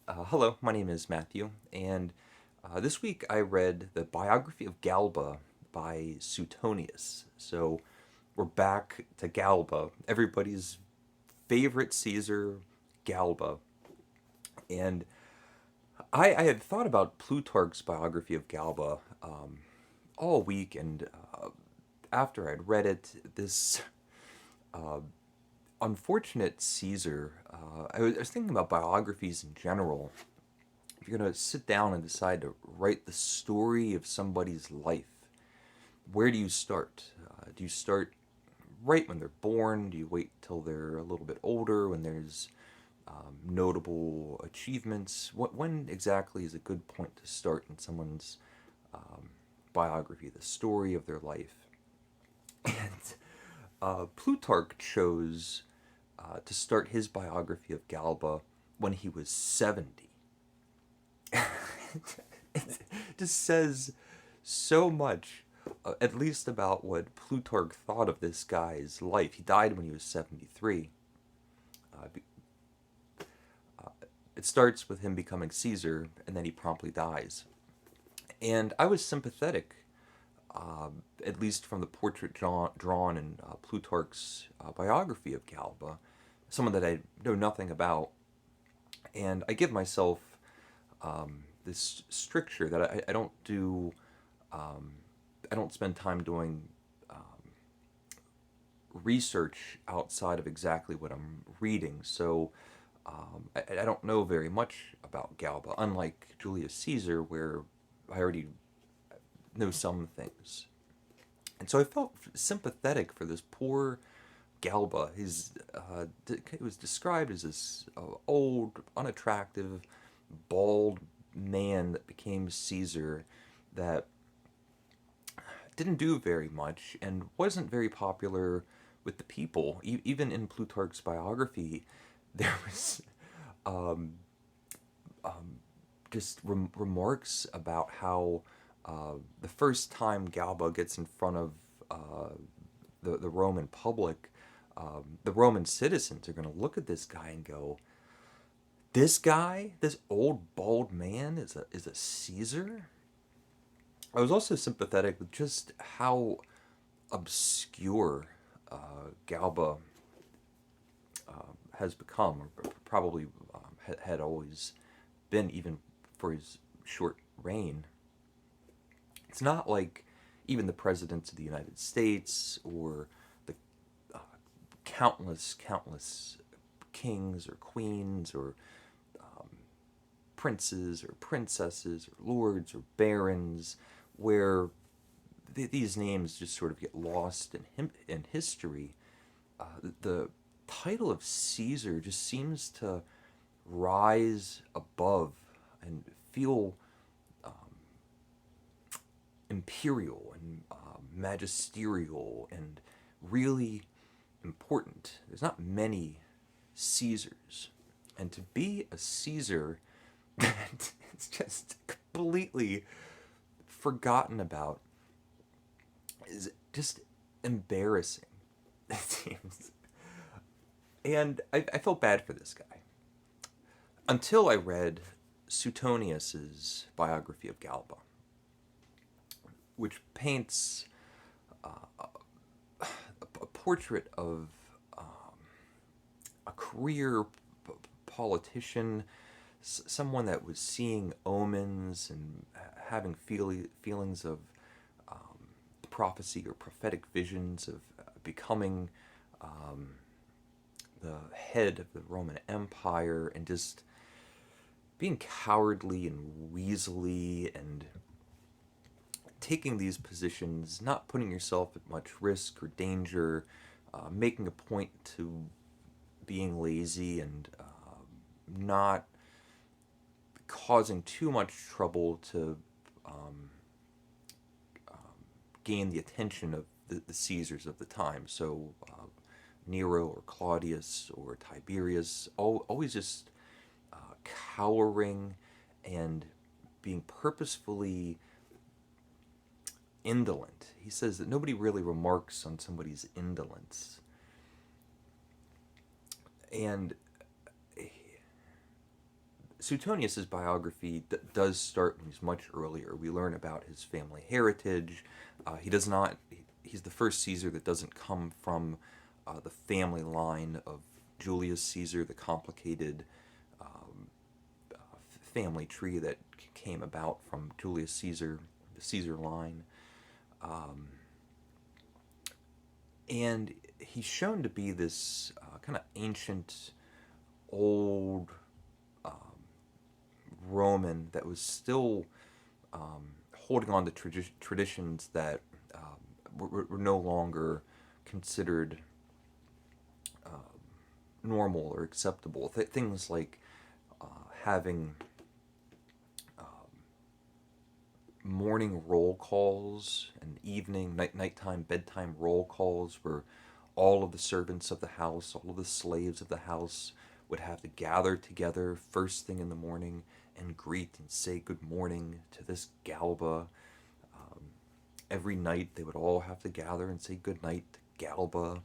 Hello, my name is Matthew, and this week I read the biography of Galba by Suetonius. So we're back to Galba, everybody's favorite Caesar, Galba. And I had thought about Plutarch's biography of Galba all week, and after I'd read it, this unfortunate Caesar, I was thinking about biographies in general. If you're going to sit down and decide to write the story of somebody's life, where do you start? Do you start right when they're born? Do you wait till they're a little bit older when there's notable achievements? When exactly is a good point to start in someone's biography, the story of their life? And Plutarch chose to start his biography of Galba when he was 70. It just says so much, at least about what Plutarch thought of this guy's life. He died when he was 73. Uh, it starts with him becoming Caesar, and then he promptly dies. And I was sympathetic, at least from the portrait drawn in Plutarch's biography of Galba, someone that I know nothing about. And I give myself this stricture that I don't do. I don't spend time doing research outside of exactly what I'm reading. So I don't know very much about Galba, unlike Julius Caesar, where I already know some things. And so I felt sympathetic for this poor Galba. It was described as this old, unattractive, bald man that became Caesar that didn't do very much and wasn't very popular with the people. Even in Plutarch's biography, there was um, just remarks about how the first time Galba gets in front of the Roman public, the Roman citizens are going to look at this guy and go, "This guy, this old bald man, is a Caesar." I was also sympathetic with just how obscure Galba has become, or probably had always been, even for his short reign. It's not like even the presidents of the United States or the countless kings or queens or princes or princesses or lords or barons, where these names just sort of get lost in history. The title of Caesar just seems to rise above and feel imperial and magisterial and really important. There's not many Caesars. And to be a Caesar that it's just completely forgotten about is just embarrassing, it seems. And I felt bad for this guy until I read Suetonius's biography of Galba, which paints a portrait of a career politician, someone that was seeing omens and having feelings of prophecy or prophetic visions of becoming the head of the Roman Empire, and just being cowardly and weaselly and taking these positions, not putting yourself at much risk or danger, making a point to being lazy and not causing too much trouble to gain the attention of the Caesars of the time. So Nero or Claudius or Tiberius, always just cowering and being purposefully indolent. He says that nobody really remarks on somebody's indolence. And Suetonius's biography does start when he's much earlier. We learn about his family heritage. He does not. He's the first Caesar that doesn't come from the family line of Julius Caesar, the complicated family tree that came about from Julius Caesar, the Caesar line. And he's shown to be this kind of ancient, old Roman that was still holding on to traditions that were no longer considered normal or acceptable. Things like having morning roll calls and evening, nighttime, bedtime roll calls where all of the servants of the house, all of the slaves of the house would have to gather together first thing in the morning and greet and say good morning to this Galba. Every night they would all have to gather and say good night to Galba.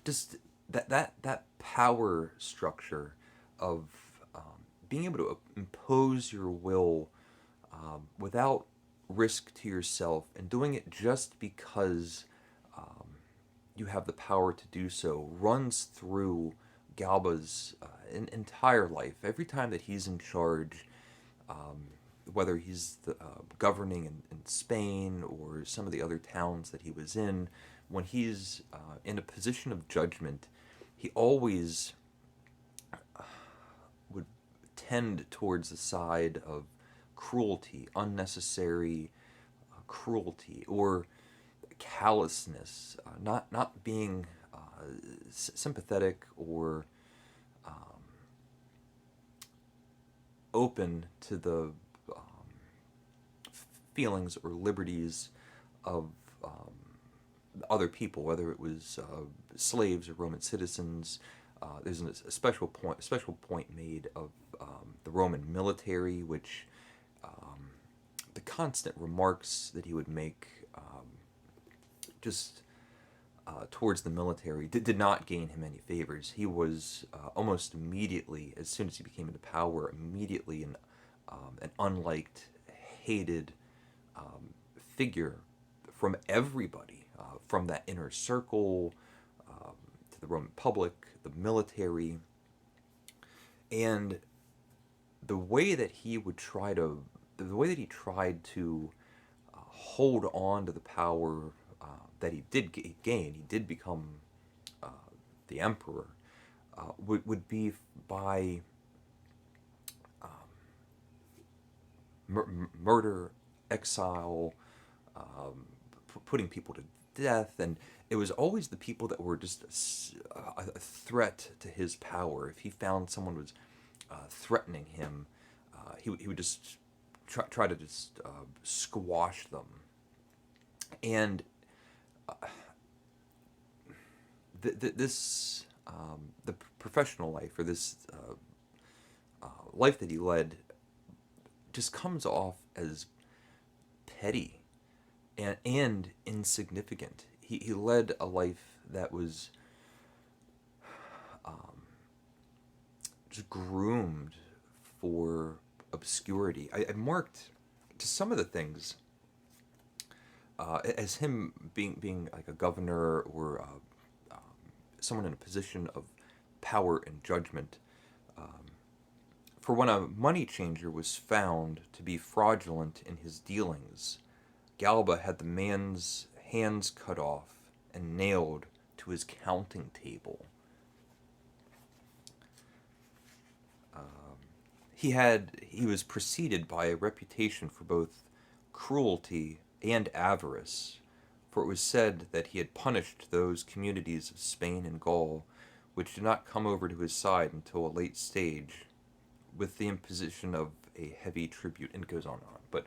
Just that power structure of being able to impose your will without risk to yourself and doing it just because you have the power to do so runs through Galba's entire life. Every time that he's in charge, whether he's governing in Spain or some of the other towns that he was in, when he's in a position of judgment, he always would tend towards the side of cruelty, unnecessary cruelty, or callousness, not being sympathetic or open to the feelings or liberties of other people, whether it was slaves or Roman citizens. There's a special point made of the Roman military, which the constant remarks that he would make just towards the military did not gain him any favors. He was almost immediately, as soon as he became into power, immediately an unliked, hated figure from everybody, from that inner circle to the Roman public, the military, and the way that he tried to hold on to the power that he did gain. He did become the emperor. Would be by murder, exile, putting people to death, and it was always the people that were just a threat to his power. If he found someone was threatening him, he would just try to just squash them. And this the professional life, or this life that he led, just comes off as petty and insignificant. He led a life that was just groomed for obscurity. I marked to some of the things as him being like a governor or someone in a position of power and judgment. For when a money changer was found to be fraudulent in his dealings, Galba had the man's hands cut off and nailed to his counting table. He was preceded by a reputation for both cruelty and avarice, for it was said that he had punished those communities of Spain and Gaul which did not come over to his side until a late stage, with the imposition of a heavy tribute, and it goes on and on. But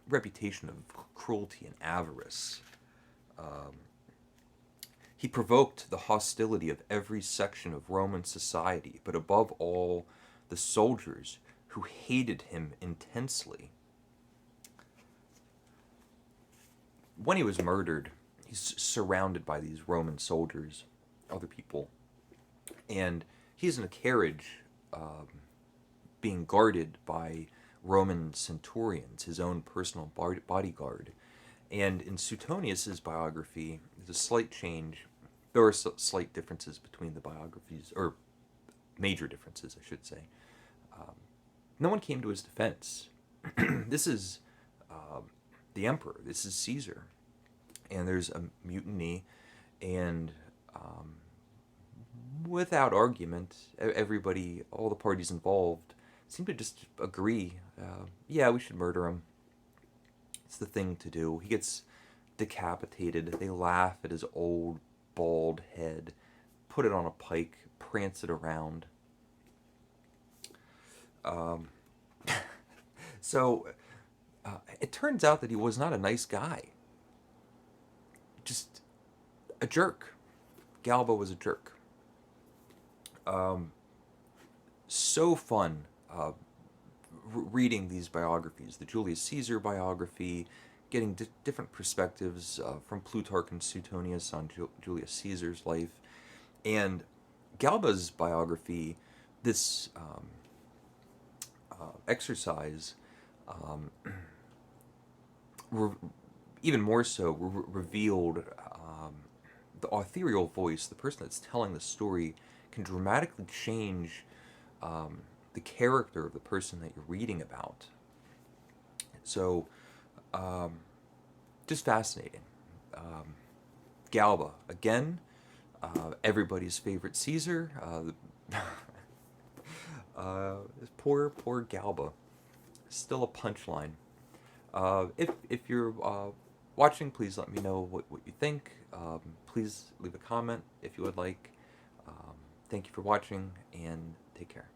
reputation of cruelty and avarice. He provoked the hostility of every section of Roman society, but above all, the soldiers, who hated him intensely. When he was murdered, he's surrounded by these Roman soldiers, other people, and he's in a carriage being guarded by Roman centurions, his own personal bodyguard. And in Suetonius's biography, there's a slight change. There are slight differences between the biographies, or major differences, I should say. No one came to his defense. This is the emperor. This is Caesar, and there's a mutiny, and without argument, everybody, all the parties involved, seem to just agree. Yeah, we should murder him. It's the thing to do. He gets decapitated. They laugh at his old bald head, put it on a pike, prance it around. Um, so it turns out that he was not a nice guy, just a jerk. Galba was a jerk. So fun reading these biographies, the Julius Caesar biography, getting different perspectives from Plutarch and Suetonius on Julius Caesar's life, and Galba's biography. This exercise, um, re- even more so, revealed the authorial voice, the person that's telling the story, can dramatically change the character of the person that you're reading about. So, just fascinating. Galba, again, everybody's favorite Caesar. Poor Galba. Still a punchline. If you're watching, please let me know what you think. Please leave a comment if you would like. Thank you for watching, and take care.